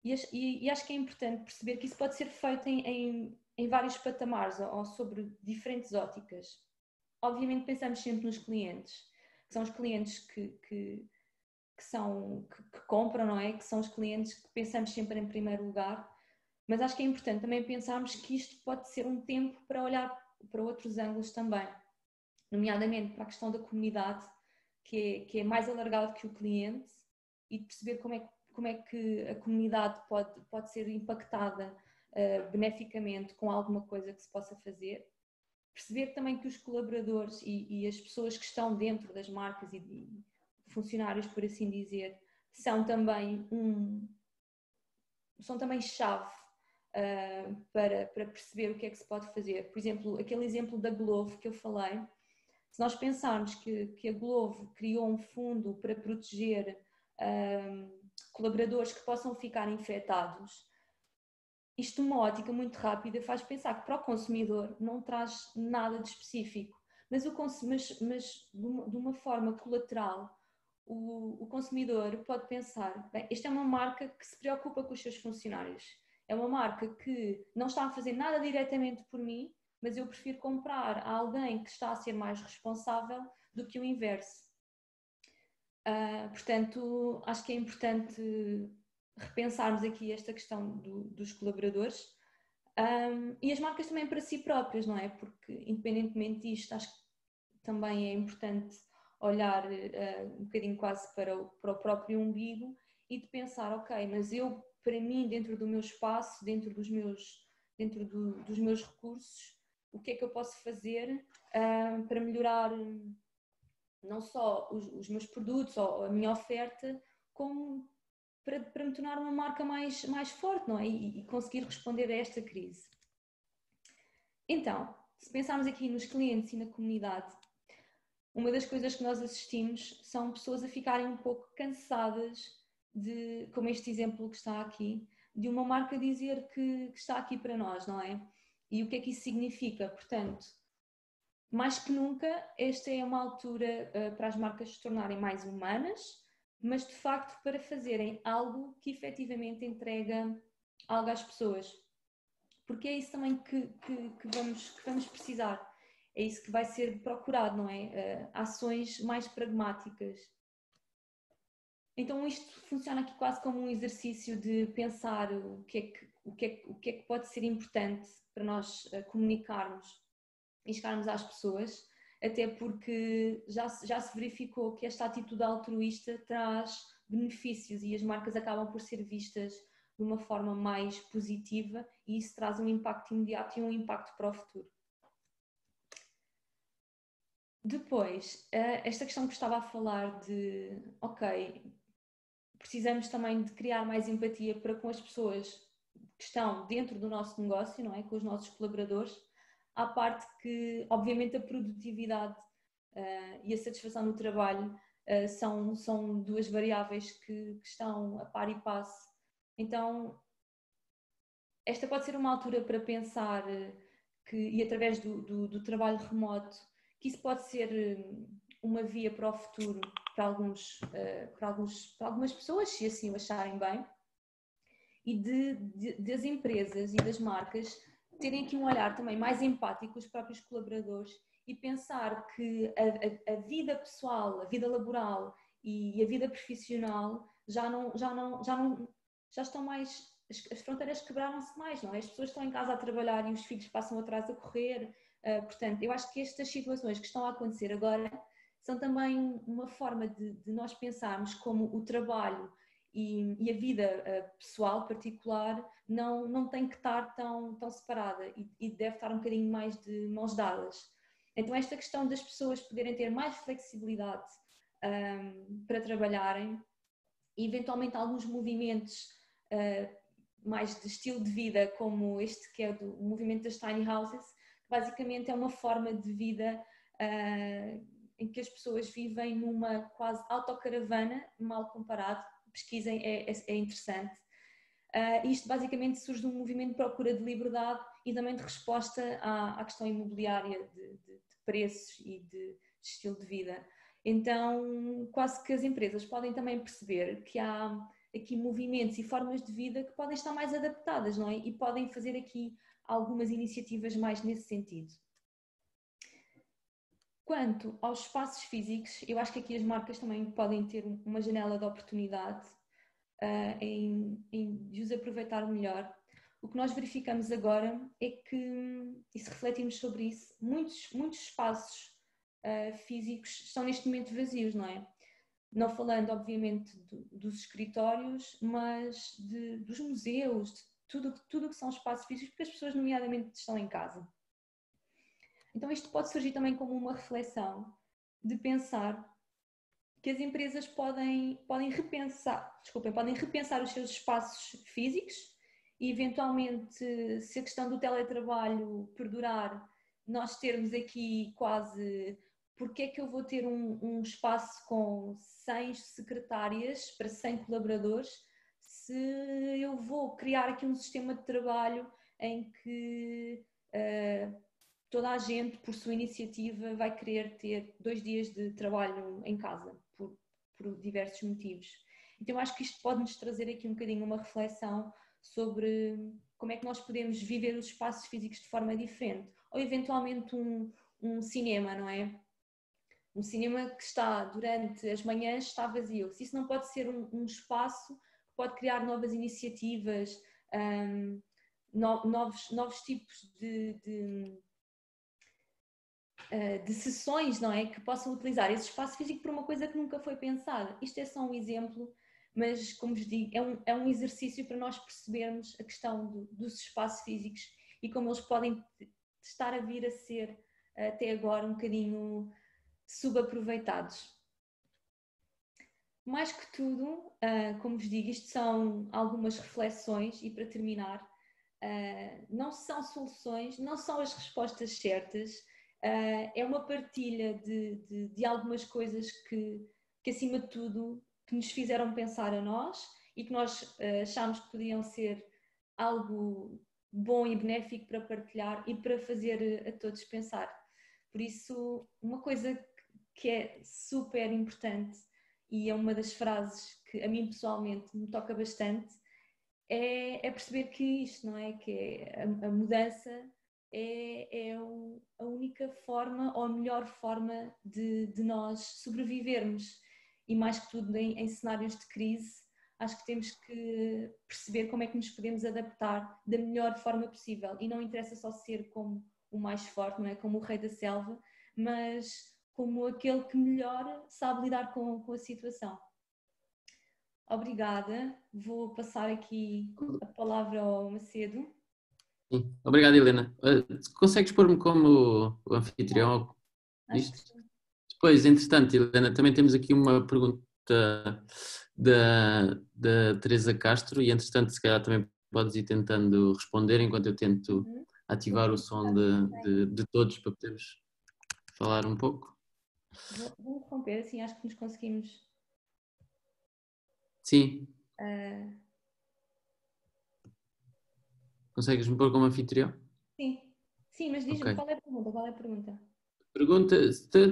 E acho que é importante perceber que isso pode ser feito em vários patamares ou sobre diferentes óticas. Obviamente pensamos sempre nos clientes, que são os clientes que compram, não é? Que são os clientes que pensamos sempre em primeiro lugar, mas acho que é importante também pensarmos que isto pode ser um tempo para olhar para outros ângulos também, nomeadamente para a questão da comunidade, que é mais alargado que o cliente, e de perceber como é que a comunidade pode ser impactada beneficamente com alguma coisa que se possa fazer. Perceber também que os colaboradores e as pessoas que estão dentro das marcas e funcionários, por assim dizer, são também chave para perceber o que é que se pode fazer. Por exemplo, aquele exemplo da Glovo que eu falei, se nós pensarmos que a Glovo criou um fundo para proteger colaboradores que possam ficar infectados, isto numa ótica muito rápida faz pensar que para o consumidor não traz nada de específico, mas de uma forma colateral o consumidor pode pensar, bem, esta é uma marca que se preocupa com os seus funcionários, é uma marca que não está a fazer nada diretamente por mim, mas eu prefiro comprar a alguém que está a ser mais responsável do que o inverso. Portanto, acho que é importante repensarmos aqui esta questão dos colaboradores e as marcas também para si próprias, não é? Porque independentemente disto, acho que também é importante olhar um bocadinho quase para o próprio umbigo e de pensar, ok, mas eu, para mim, dentro do meu espaço, dentro dos meus recursos, o que é que eu posso fazer para melhorar não só os meus produtos ou a minha oferta, como para me tornar uma marca mais forte, não é? E conseguir responder a esta crise. Então, se pensarmos aqui nos clientes e na comunidade, uma das coisas que nós assistimos são pessoas a ficarem um pouco cansadas como este exemplo que está aqui, de uma marca dizer que está aqui para nós, não é? E o que é que isso significa? Portanto, mais que nunca, esta é uma altura para as marcas se tornarem mais humanas, mas de facto para fazerem algo que efetivamente entrega algo às pessoas. Porque é isso também que vamos precisar. É isso que vai ser procurado, não é? Ações mais pragmáticas. Então isto funciona aqui quase como um exercício de pensar o que é que pode ser importante para nós comunicarmos e chegarmos às pessoas, até porque já se verificou que esta atitude altruísta traz benefícios e as marcas acabam por ser vistas de uma forma mais positiva e isso traz um impacto imediato e um impacto para o futuro. Depois, esta questão que estava a falar de, ok, precisamos também de criar mais empatia para com as pessoas que estão dentro do nosso negócio, não é? Com os nossos colaboradores, à parte que, obviamente, a produtividade e a satisfação no trabalho são duas variáveis que estão a par e passo. Então, esta pode ser uma altura para pensar e através do trabalho remoto, que isso pode ser uma via para o futuro para algumas pessoas, se assim o acharem bem, e das empresas e das marcas terem aqui um olhar também mais empático com os próprios colaboradores e pensar que a vida pessoal, a vida laboral e a vida profissional já estão mais, as fronteiras quebraram-se mais, não é? As pessoas estão em casa a trabalhar e os filhos passam atrás a correr, portanto, eu acho que estas situações que estão a acontecer agora são também uma forma de nós pensarmos como o trabalho e a vida pessoal particular não tem que estar tão separada e deve estar um bocadinho mais de mãos dadas. Então esta questão das pessoas poderem ter mais flexibilidade para trabalharem e eventualmente alguns movimentos mais de estilo de vida, como este que é do movimento das tiny houses, que basicamente é uma forma de vida em que as pessoas vivem numa quase autocaravana, mal comparado, pesquisem, é interessante. Isto basicamente surge de um movimento de procura de liberdade e também de resposta à questão imobiliária de preços e de estilo de vida. Então, quase que as empresas podem também perceber que há aqui movimentos e formas de vida que podem estar mais adaptadas, não é? E podem fazer aqui algumas iniciativas mais nesse sentido. Quanto aos espaços físicos, eu acho que aqui as marcas também podem ter uma janela de oportunidade de os aproveitar melhor. O que nós verificamos agora é que, e se refletimos sobre isso, muitos espaços físicos estão neste momento vazios, não é? Não falando, obviamente, dos escritórios, mas dos museus, de tudo que são espaços físicos, porque as pessoas, nomeadamente, estão em casa. Então, isto pode surgir também como uma reflexão de pensar que as empresas podem repensar os seus espaços físicos e, eventualmente, se a questão do teletrabalho perdurar, nós termos aqui quase, porque é que eu vou ter um espaço com 100 secretárias para 100 colaboradores se eu vou criar aqui um sistema de trabalho em que toda a gente, por sua iniciativa, vai querer ter 2 dias de trabalho em casa, por diversos motivos. Então, eu acho que isto pode-nos trazer aqui um bocadinho uma reflexão sobre como é que nós podemos viver os espaços físicos de forma diferente. Ou, eventualmente, um cinema, não é? Um cinema que está, durante as manhãs, está vazio. Se isso não pode ser um espaço que pode criar novas iniciativas, novos tipos de sessões, não é? Que possam utilizar esse espaço físico para uma coisa que nunca foi pensada. Isto é só um exemplo, mas, como vos digo, é um exercício para nós percebermos a questão dos espaços físicos e como eles podem estar a vir a ser, até agora, um bocadinho subaproveitados. Mais que tudo, como vos digo, isto são algumas reflexões e, para terminar, não são soluções, não são as respostas certas. É uma partilha de algumas coisas que, acima de tudo, que nos fizeram pensar a nós e que nós achámos que podiam ser algo bom e benéfico para partilhar e para fazer a todos pensar. Por isso, uma coisa que é super importante e é uma das frases que a mim pessoalmente me toca bastante, é perceber que isto, não é? Que é a mudança é a única forma ou a melhor forma de nós sobrevivermos e, mais que tudo, em cenários de crise, acho que temos que perceber como é que nos podemos adaptar da melhor forma possível e não interessa só ser como o mais forte, não é? Como o rei da selva, mas como aquele que melhor sabe lidar com a situação. Obrigada, vou passar aqui a palavra ao Macedo. Sim. Obrigado, Helena. Consegues pôr-me como o anfitrião nisto? Depois, entretanto, Helena, também temos aqui uma pergunta da Teresa Castro e, entretanto, se calhar também podes ir tentando responder enquanto eu tento ativar o som de todos para podermos falar um pouco. Vou interromper, assim acho que nos conseguimos. Sim. Consegues-me pôr como anfitrião? Sim, mas diz-me, okay. Qual é a pergunta? Pergunta,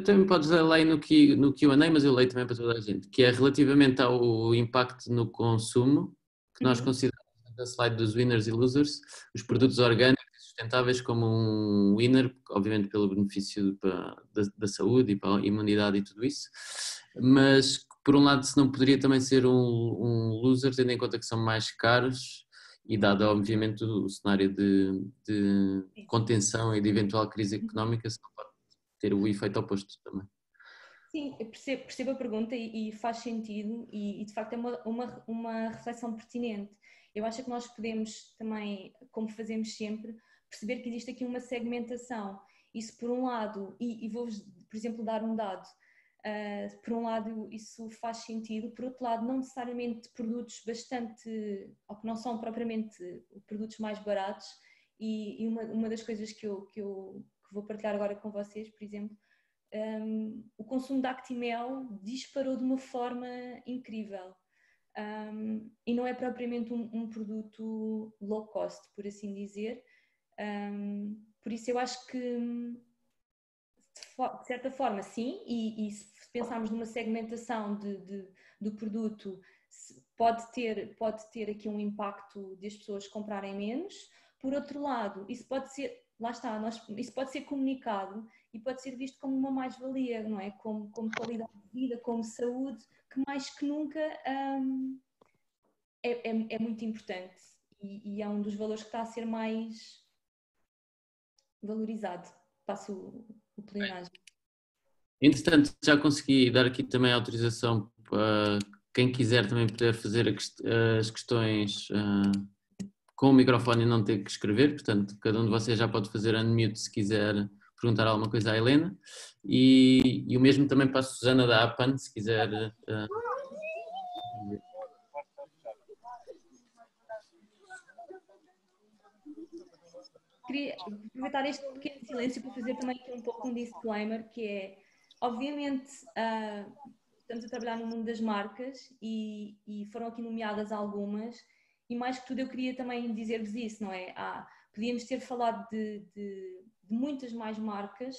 também podes ler lá no Q&A, mas eu leio também para toda a gente, que é relativamente ao impacto no consumo, que nós consideramos na slide dos winners e losers, os produtos orgânicos e sustentáveis como um winner, obviamente pelo benefício da saúde e para a imunidade e tudo isso, mas por um lado se não poderia também ser um loser, tendo em conta que são mais caros e dado obviamente o cenário de contenção e de eventual crise económica, se não pode ter o efeito oposto também. Sim, eu percebo a pergunta e faz sentido e de facto é uma reflexão pertinente. Eu acho que nós podemos também, como fazemos sempre, perceber que existe aqui uma segmentação. Isso por um lado, e vou-vos, por exemplo, dar um dado. Por um lado isso faz sentido, por outro lado não necessariamente produtos bastante, ou que não são propriamente produtos mais baratos, e uma das coisas que eu vou partilhar agora com vocês, por exemplo, o consumo de Actimel disparou de uma forma incrível. E não é propriamente um produto low cost, por assim dizer. Por isso eu acho que de certa forma sim, e se pensarmos numa segmentação do produto, pode ter aqui um impacto de as pessoas comprarem menos. Por outro lado, isso pode ser, lá está, isso pode ser comunicado e pode ser visto como uma mais-valia, não é? Como qualidade de vida, como saúde, que mais que nunca é muito importante e é um dos valores que está a ser mais valorizado. Passo o plenário. Entretanto, já consegui dar aqui também a autorização para quem quiser também poder fazer as questões com o microfone e não ter que escrever, portanto, cada um de vocês já pode fazer unmute se quiser perguntar alguma coisa à Helena, e o mesmo também para a Susana da APAN, se quiser. Queria aproveitar este pequeno silêncio para fazer também aqui um pouco um disclaimer, que é, obviamente, estamos a trabalhar no mundo das marcas e foram aqui nomeadas algumas, e mais que tudo eu queria também dizer-vos isso, não é? Podíamos ter falado de muitas mais marcas.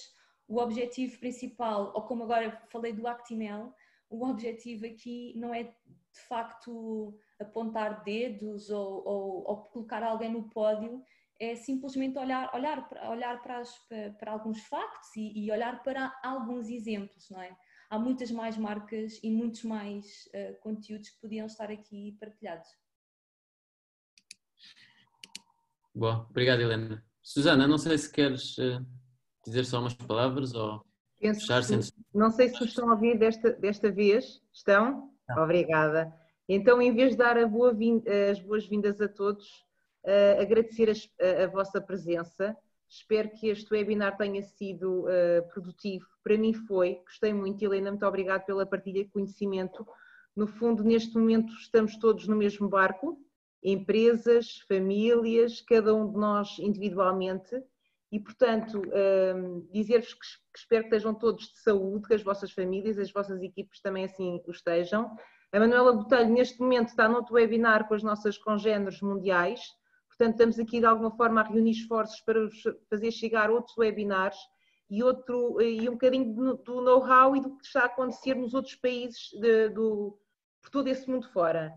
O objetivo principal, ou como agora falei do Actimel, o objetivo aqui não é de facto apontar dedos ou colocar alguém no pódio, é simplesmente olhar para alguns factos e olhar para alguns exemplos, não é? Há muitas mais marcas e muitos mais conteúdos que podiam estar aqui partilhados. Bom, obrigado, Helena. Susana, não sei se queres dizer só umas palavras ou fechar sem... Não sei se me estão a ouvir desta vez. Estão? Não. Obrigada. Então, em vez de dar as boas-vindas a todos, agradecer a vossa presença. Espero que este webinar tenha sido produtivo. Para mim foi, gostei muito. Helena, muito obrigada pela partilha de conhecimento. No fundo, neste momento estamos todos no mesmo barco, empresas, famílias, cada um de nós individualmente, e portanto dizer-vos que espero que estejam todos de saúde, que as vossas famílias, as vossas equipes também assim o estejam. A Manuela Botelho neste momento está noutro webinar com as nossas congéneres mundiais, portanto estamos aqui de alguma forma a reunir esforços para fazer chegar outros webinars e um bocadinho do know-how e do que está a acontecer nos outros países por todo esse mundo fora.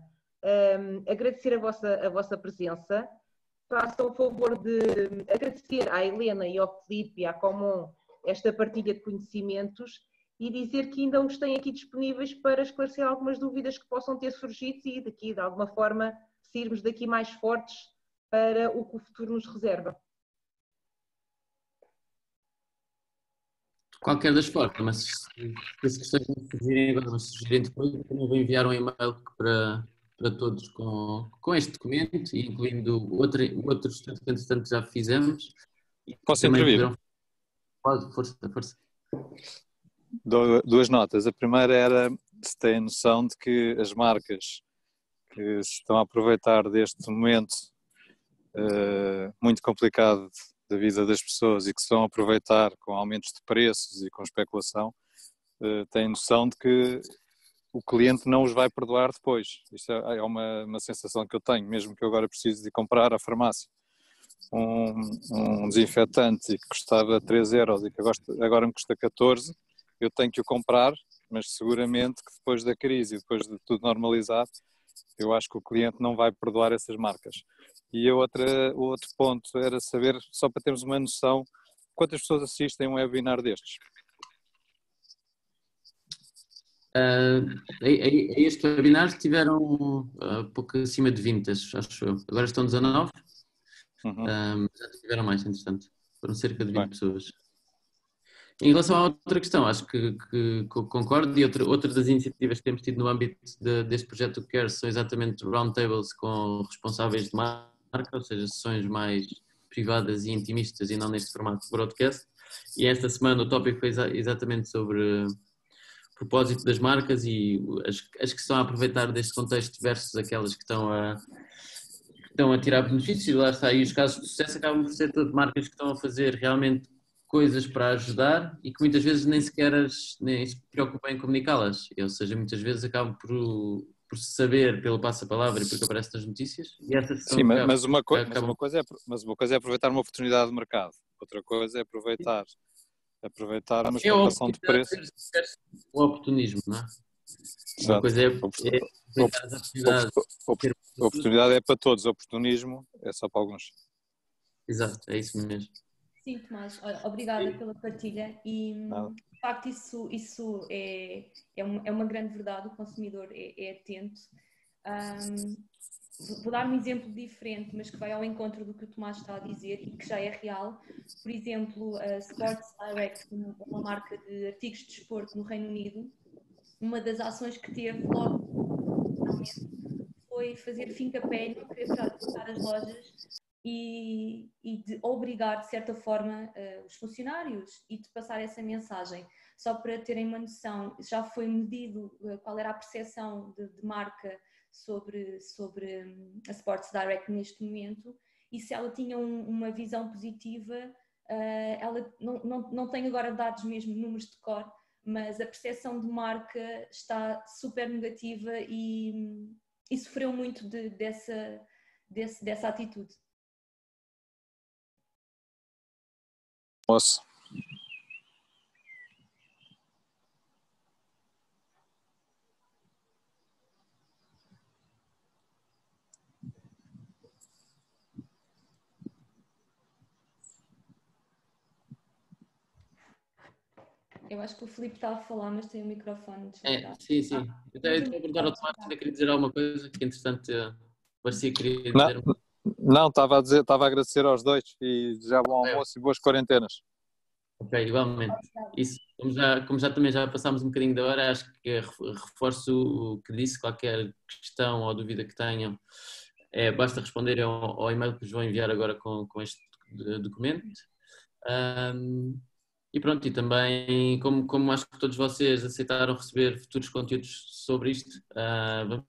Agradecer a vossa presença. Façam o favor de agradecer à Helena e ao Filipe e à Comum esta partilha de conhecimentos e dizer que ainda os têm aqui disponíveis para esclarecer algumas dúvidas que possam ter surgido e daqui, de alguma forma, sairmos daqui mais fortes para o que o futuro nos reserva. De qualquer das formas, se as questões não surgirem agora, mas surgirem depois, eu também vou enviar um e-mail para todos com este documento, incluindo outros que entretanto já fizemos. Posso intervir? Pode, força. Duas notas. A primeira era se têm noção de que as marcas que se estão a aproveitar deste momento muito complicado da vida das pessoas e que se estão a aproveitar com aumentos de preços e com especulação, têm noção de que o cliente não os vai perdoar depois. Isto é uma sensação que eu tenho, mesmo que eu agora precise de comprar à farmácia um desinfetante que custava 3 euros e que agora me custa 14, eu tenho que o comprar, mas seguramente que depois da crise e depois de tudo normalizar, eu acho que o cliente não vai perdoar essas marcas. E o outro ponto era saber, só para termos uma noção, quantas pessoas assistem a um webinar destes? Este webinar tiveram pouco acima de 20, acho eu. Agora estão 19, já tiveram mais, entretanto. Foram cerca de 20 pessoas. Em relação à outra questão, acho que concordo, e outra das iniciativas que temos tido no âmbito deste projeto do CARE são exatamente roundtables com responsáveis de marca, ou seja, sessões mais privadas e intimistas e não neste formato de broadcast. E esta semana o tópico foi exatamente sobre propósito das marcas e as que estão a aproveitar deste contexto versus aquelas que estão a tirar benefícios, e lá está, e os casos de sucesso acabam por ser todas marcas que estão a fazer realmente coisas para ajudar e que muitas vezes nem sequer nem se preocupam em comunicá-las, ou seja, muitas vezes acabam por saber pelo passo-a-palavra e porque aparece nas notícias. E essas são Sim, mas uma coisa é aproveitar uma oportunidade de mercado, outra coisa é aproveitar uma É a especulação de oportunidade preço. de ter o oportunismo, não é? Uma Exato. coisa é aproveitar as oportunidades. A oportunidade é para todos, o oportunismo é só para alguns. Exato, é isso mesmo. Sim, Tomás, olha, obrigada pela partilha e Nada. de facto isso é uma grande verdade, o consumidor é atento. Vou dar um exemplo diferente, mas que vai ao encontro do que o Tomás está a dizer e que já é real. Por exemplo, a Sports Direct, uma marca de artigos de desporto no Reino Unido, uma das ações que teve logo foi fazer fim-capé e não querer fechar as lojas e de obrigar, de certa forma, os funcionários e de passar essa mensagem. Só para terem uma noção, já foi medido qual era a percepção de marca sobre a Sports Direct neste momento, e se ela tinha uma visão positiva, ela não tem agora dados mesmo, números de cor, mas a percepção de marca está super negativa e sofreu muito dessa atitude. Moço. Eu acho que o Filipe está a falar, mas tem o microfone desligado. Sim. Eu estou a perguntar ao Tomás se ainda queria dizer alguma coisa, que entretanto parecia que queria dizer. Não, estava a agradecer aos dois e já bom almoço e boas quarentenas. Ok, igualmente. Isso, como já também já passámos um bocadinho da hora, acho que reforço o que disse, qualquer questão ou dúvida que tenham, basta responder ao e-mail que vos vou enviar agora com este documento. E pronto, e também, como acho que todos vocês aceitaram receber futuros conteúdos sobre isto,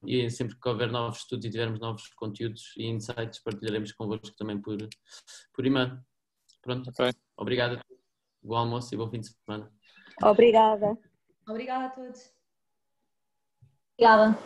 e sempre que houver novos estudos e tivermos novos conteúdos e insights, partilharemos convosco também por e-mail. Pronto, Okay. Obrigado a todos. Bom almoço e bom fim de semana. Obrigada. Obrigada a todos. Obrigada.